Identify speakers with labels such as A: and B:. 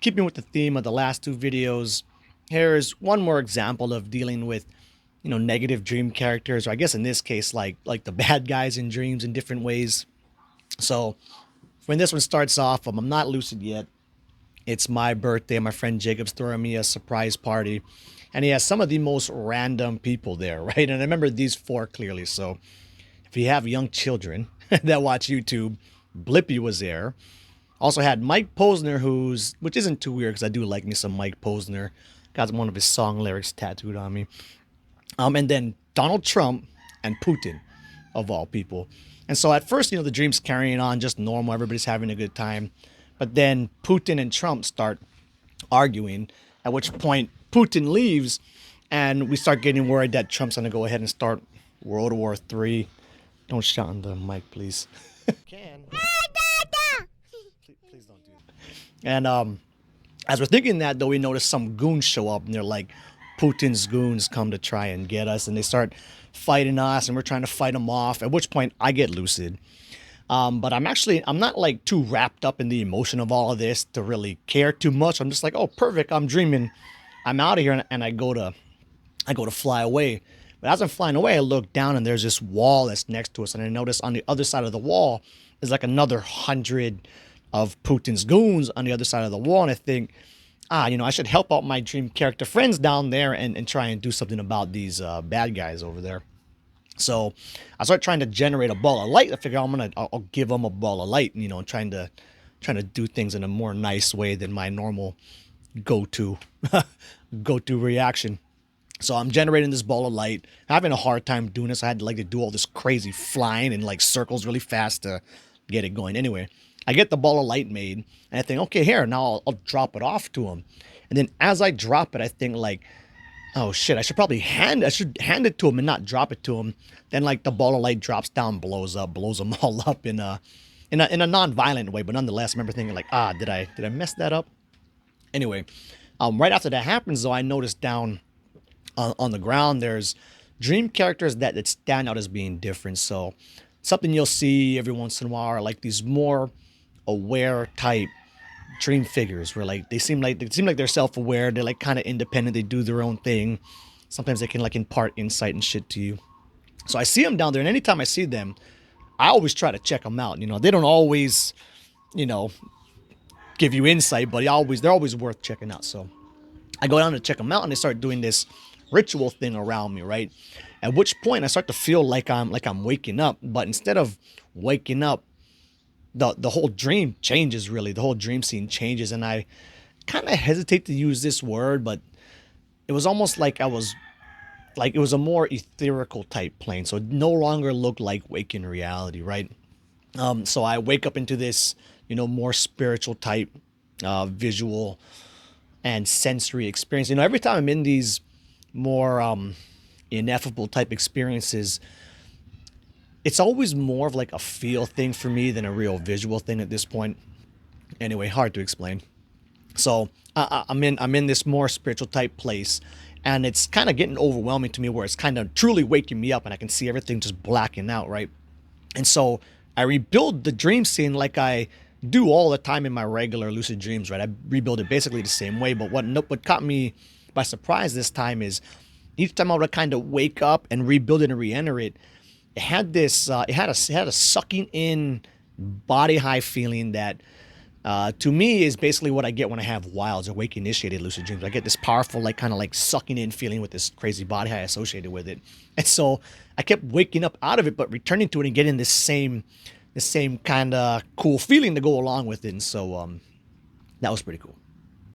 A: keeping with the theme of the last two videos, here's one more example of dealing with, negative dream characters, or I guess in this case, like the bad guys in dreams in different ways. So when this one starts off, I'm not lucid yet. It's my birthday. My friend Jacob's throwing me a surprise party, and he has some of the most random people there, right? And I remember these four clearly. So if you have young children that watch YouTube, Blippy was there. Also had Mike Posner, which isn't too weird because I do like me some Mike Posner. Got one of his song lyrics tattooed on me. And then Donald Trump and Putin, of all people. And so at first, the dream's carrying on just normal. Everybody's having a good time. But then Putin and Trump start arguing, at which point Putin leaves, and we start getting worried that Trump's going to go ahead and start World War III. Don't shout on the mic, please. Can. Please don't do that. And as we're thinking that, though, we notice some goons show up, and they're like, Putin's goons come to try and get us, and they start fighting us, and we're trying to fight them off, at which point I get lucid. But I'm not like too wrapped up in the emotion of all of this to really care too much. I'm just like, oh, perfect, I'm dreaming, I'm out of here, and I go to fly away. But as I'm flying away, I look down, and there's this wall that's next to us, and I notice on the other side of the wall is like another 100 of Putin's goons on the other side of the wall, and I think, I should help out my dream character friends down there and try and do something about these bad guys over there. So I start trying to generate a ball of light. I figure I'll give them a ball of light, trying to do things in a more nice way than my normal go-to reaction. So I'm generating this ball of light, having a hard time doing this. I had to do all this crazy flying in circles really fast to get it going. Anyway, I get the ball of light made, and I think, okay, here, now I'll drop it off to him. And then as I drop it, I think oh shit, I should hand it to him and not drop it to him. Then the ball of light drops down, blows them all up in a non-violent way, but nonetheless, I remember thinking did I mess that up? Anyway, right after that happens, though, I noticed down on the ground there's dream characters that stand out as being different. So something you'll see every once in a while are these more aware type dream figures where they seem like they're self-aware, they're kind of independent, they do their own thing. Sometimes they can impart insight and shit to you. So I see them down there, and anytime I see them, I always try to check them out. They don't always give you insight, but they're always worth checking out. So I go down to check them out, and they start doing this ritual thing around me, right? At which point I start to feel like I'm waking up, but instead of waking up, the whole dream changes, really. The whole dream scene changes, and I kind of hesitate to use this word, but it was almost like it was a more ethereal type plane, so it no longer looked like waking reality, right? So I wake up into this, more spiritual type visual and sensory experience. Every time I'm in these more ineffable type experiences, it's always more of a feel thing for me than a real visual thing at this point. Anyway, hard to explain. So I'm in this more spiritual type place, and it's kind of getting overwhelming to me, where it's kind of truly waking me up, and I can see everything just blacking out, right? And so I rebuild the dream scene like I do all the time in my regular lucid dreams, right? I rebuild it basically the same way, but what caught me by surprise this time is each time I would kind of wake up and rebuild it and re-enter it, it had this, it had a sucking in body high feeling that, to me, is basically what I get when I have wilds or wake initiated lucid dreams. I get this powerful, kind of sucking in feeling with this crazy body high associated with it. And so I kept waking up out of it, but returning to it and getting this same kind of cool feeling to go along with it. And so, that was pretty cool.